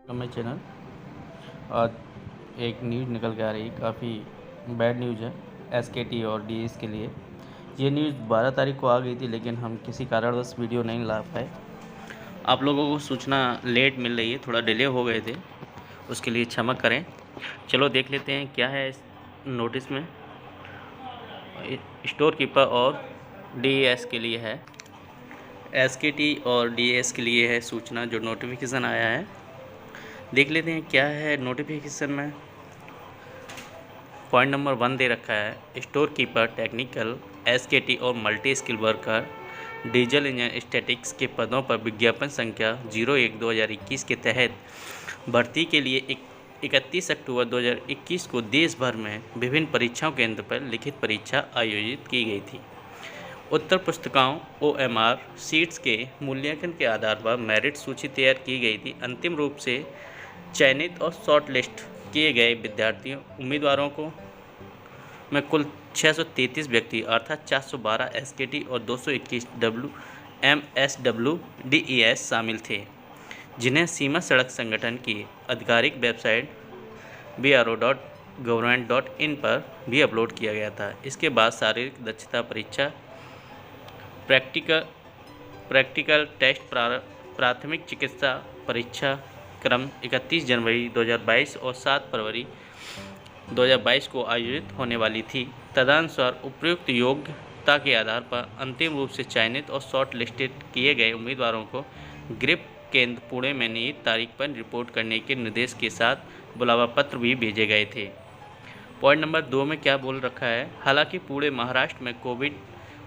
मैं चैनल आज एक न्यूज़ निकल के आ रही काफ़ी बैड न्यूज़ है एसकेटी और डीएस के लिए। ये न्यूज़ 12 तारीख को आ गई थी, लेकिन हम किसी कारणवश वीडियो नहीं ला पाए। आप लोगों को सूचना लेट मिल रही है, थोड़ा डिले हो गए थे, उसके लिए क्षमा करें। चलो देख लेते हैं क्या है इस नोटिस में। स्टोर कीपर और डीएस के लिए है, एसकेटी और डीएस के लिए है सूचना, जो नोटिफिकेशन आया है। देख लेते हैं क्या है नोटिफिकेशन में। पॉइंट नंबर 1 दे रखा है, स्टोर कीपर टेक्निकल एसकेटी और multi skill worker diesel engine statics के पदों पर विज्ञापन संख्या 01/2021 के तहत भर्ती के लिए 31 अक्टूबर 2021 को देश भर में विभिन्न परीक्षाओं केंद्र पर लिखित परीक्षा आयोजित की गई थी। उत्तर पुस्तिकाओं OMR सीट्स के मूल्यांकन के आधार पर मेरिट सूची तैयार की गई थी। अंतिम रूप से चयनित और शॉर्टलिस्ट किए गए विद्यार्थियों उम्मीदवारों को में कुल 633 व्यक्ति अर्थात 412 एसकेटी और 221 WMSW DES शामिल थे, जिन्हें सीमा सड़क संगठन की आधिकारिक वेबसाइट bro.government.in पर भी अपलोड किया गया था। इसके बाद शारीरिक दक्षता परीक्षा, प्रैक्टिकल टेस्ट, प्राथमिक चिकित्सा परीक्षा क्रम 31 जनवरी 2022 और 7 फरवरी 2022 को आयोजित होने वाली थी। तदनुसार उपयुक्त योग्यता के आधार पर अंतिम रूप से चयनित और शॉर्ट लिस्टेड किए गए उम्मीदवारों को ग्रिप केंद्र पुणे में नियत तारीख पर रिपोर्ट करने के निर्देश के साथ बुलावा पत्र भी भेजे गए थे। पॉइंट नंबर 2 में क्या बोल रखा है, हालांकि पूरे महाराष्ट्र में कोविड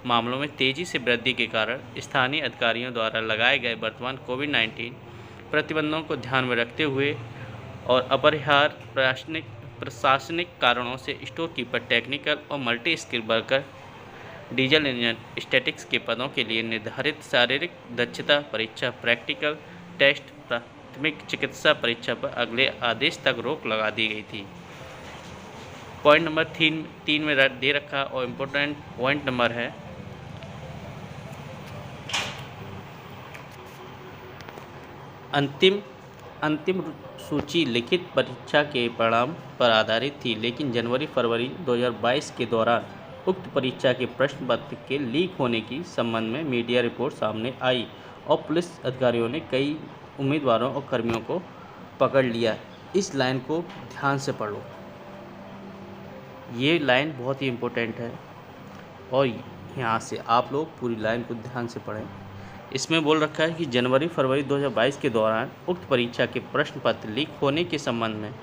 मामलों में तेज़ी से वृद्धि के कारण स्थानीय अधिकारियों द्वारा लगाए गए वर्तमान कोविड-19 प्रतिबंधों को ध्यान में रखते हुए और अपरिहार्य प्रशासनिक कारणों से स्टोर कीपर टेक्निकल और multi skill worker diesel engine statics के पदों के लिए निर्धारित शारीरिक दक्षता परीक्षा, प्रैक्टिकल टेस्ट, प्राथमिक चिकित्सा परीक्षा पर अगले आदेश तक रोक लगा दी गई थी। पॉइंट नंबर 3 में दे रखा और इम्पोर्टेंट पॉइंट नंबर है, अंतिम सूची लिखित परीक्षा के परिणाम पर आधारित थी, लेकिन जनवरी-फरवरी 2022 के दौरान उक्त परीक्षा के प्रश्न पत्र के लीक होने की संबंध में मीडिया रिपोर्ट सामने आई और पुलिस अधिकारियों ने कई उम्मीदवारों और कर्मियों को पकड़ लिया। इस लाइन को ध्यान से पढ़ो, ये लाइन बहुत ही इम्पोर्टेंट है और यहाँ से आप लोग पूरी लाइन को ध्यान से पढ़ें। इसमें बोल रखा है कि जनवरी-फरवरी 2022 के दौरान उक्त परीक्षा के प्रश्न पत्र लीक होने के संबंध में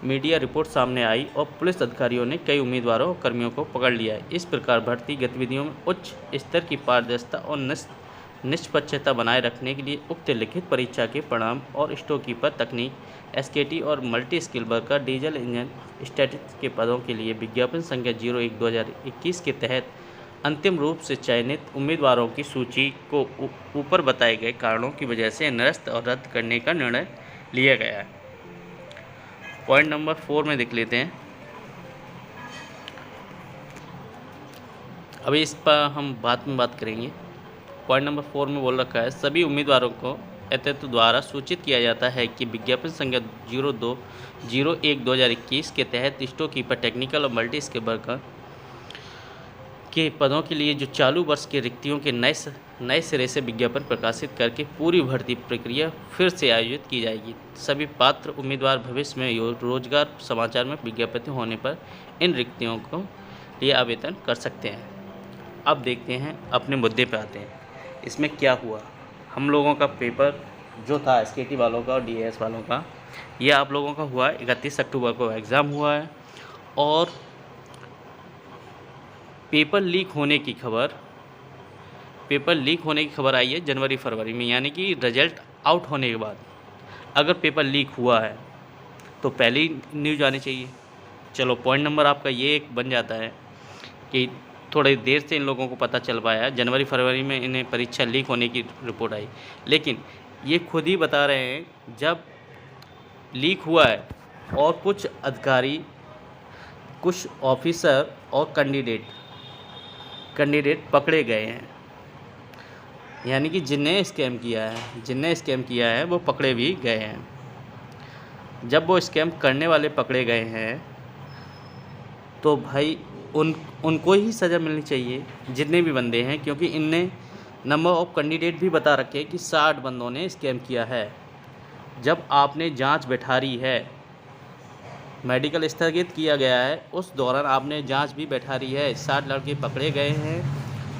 मीडिया रिपोर्ट सामने आई और पुलिस अधिकारियों ने कई उम्मीदवारों और कर्मियों को पकड़ लिया। इस प्रकार भर्ती गतिविधियों में उच्च स्तर की पारदर्शिता और निष्पक्षता बनाए रखने के लिए उक्त लिखित परीक्षा के परिणाम और स्टोर कीपर तकनीक, एसकेटी और multi skill worker diesel engine statics के पदों के लिए विज्ञापन संख्या 01/2021 के तहत अंतिम रूप से चयनित उम्मीदवारों की सूची को ऊपर बताए गए कारणों की वजह से निरस्त और रद्द करने का निर्णय लिया गया है। पॉइंट नंबर 4 में देख लेते हैं। अभी इस पर हम बाद में बात करेंगे। पॉइंट नंबर 4 में बोल रखा है, सभी उम्मीदवारों को एतत् द्वारा सूचित किया जाता है कि विज्ञापन संख्या 01/2021 के तहत स्टोर कीपर टेक्निकल और मल्टी स्किल वर्कर के पदों के लिए जो चालू वर्ष के रिक्तियों के नए सिरे से विज्ञापन प्रकाशित करके पूरी भर्ती प्रक्रिया फिर से आयोजित की जाएगी। सभी पात्र उम्मीदवार भविष्य में रोजगार समाचार में विज्ञापित होने पर इन रिक्तियों को लिए आवेदन कर सकते हैं। अब देखते हैं, अपने मुद्दे पर आते हैं। इसमें क्या हुआ, हम लोगों का पेपर जो था एसकेटी वालों का और डीएस वालों का, यह आप लोगों का हुआ 31 अक्टूबर को एग्ज़ाम हुआ है और पेपर लीक होने की खबर आई है जनवरी-फरवरी में, यानी कि रिजल्ट आउट होने के बाद अगर पेपर लीक हुआ है तो पहले ही न्यूज़ आनी चाहिए। चलो पॉइंट नंबर आपका ये एक बन जाता है कि थोड़ी देर से इन लोगों को पता चल पाया, जनवरी-फरवरी में इन्हें परीक्षा लीक होने की रिपोर्ट आई, लेकिन ये खुद ही बता रहे हैं जब लीक हुआ है और कुछ अधिकारी, कुछ ऑफिसर और कैंडिडेट पकड़े गए हैं, यानी कि जिन्हें स्कैम किया है वो पकड़े भी गए हैं। जब वो स्कैम करने वाले पकड़े गए हैं तो भाई उनको ही सज़ा मिलनी चाहिए, जितने भी बंदे हैं, क्योंकि इनने नंबर ऑफ़ कैंडिडेट भी बता रखे कि 60 बंदों ने स्कैम किया है। जब आपने जांच बैठारी है, मेडिकल स्थगित किया गया है, उस दौरान आपने जांच भी बैठारी है, 60 लड़के पकड़े गए हैं,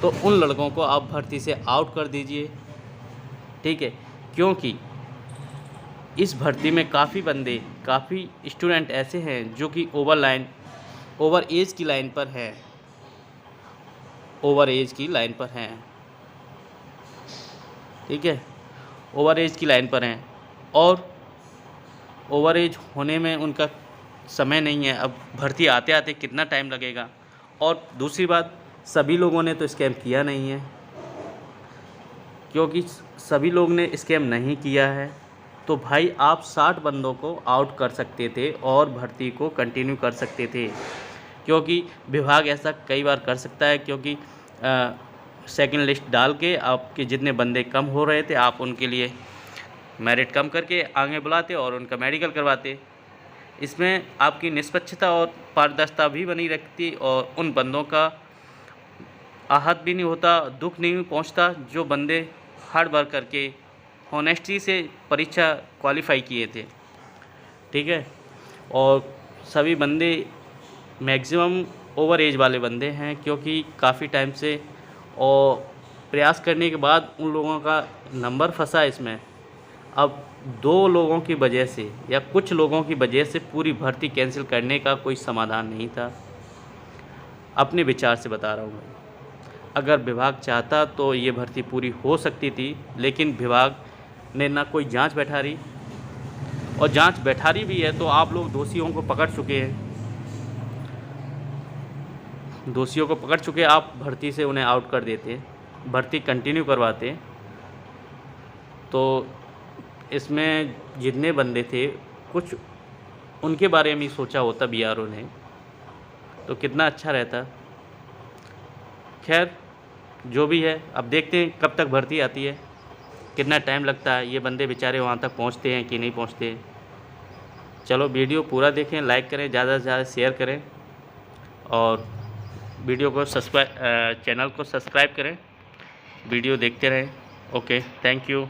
तो उन लड़कों को आप भर्ती से आउट कर दीजिए, ठीक है। क्योंकि इस भर्ती में काफ़ी स्टूडेंट ऐसे हैं जो कि ओवर एज की लाइन पर हैं, ठीक है, ओवर एज की लाइन पर हैं, और ओवर एज होने में उनका समय नहीं है। अब भर्ती आते आते कितना टाइम लगेगा। और दूसरी बात, सभी लोगों ने तो स्कैम किया नहीं है, क्योंकि सभी लोग ने स्कैम नहीं किया है तो भाई आप 60 बंदों को आउट कर सकते थे और भर्ती को कंटिन्यू कर सकते थे। क्योंकि विभाग ऐसा कई बार कर सकता है, क्योंकि सेकंड लिस्ट डाल के आपके जितने बंदे कम हो रहे थे आप उनके लिए मेरिट कम करके आगे बुलाते और उनका मेडिकल करवाते। इसमें आपकी निष्पक्षता और पारदर्शिता भी बनी रहती और उन बंदों का आहत भी नहीं होता, दुख नहीं पहुंचता, जो बंदे हार्ड वर्क करके ऑनेस्टी से परीक्षा क्वालिफाई किए थे, ठीक है। और सभी बंदे मैक्सिमम ओवर एज वाले बंदे हैं, क्योंकि काफ़ी टाइम से और प्रयास करने के बाद उन लोगों का नंबर फंसा इसमें। अब 2 लोगों की वजह से या कुछ लोगों की वजह से पूरी भर्ती कैंसिल करने का कोई समाधान नहीं था। अपने विचार से बता रहा हूँ भाई। अगर विभाग चाहता तो ये भर्ती पूरी हो सकती थी, लेकिन विभाग ने ना कोई जांच बैठारी, और जांच बैठारी भी है तो आप लोग दोषियों को पकड़ चुके हैं, आप भर्ती से उन्हें आउट कर देते, भर्ती कंटिन्यू करवाते। तो इसमें जितने बंदे थे कुछ उनके बारे में सोचा होता बीआरओ ने तो कितना अच्छा रहता। खैर जो भी है, अब देखते हैं कब तक भर्ती आती है, कितना टाइम लगता है, ये बंदे बेचारे वहाँ तक पहुँचते हैं कि नहीं पहुँचते। चलो वीडियो पूरा देखें, लाइक करें, ज़्यादा से ज़्यादा शेयर करें और वीडियो को चैनल को सब्सक्राइब करें, वीडियो देखते रहें। Okay, thank you.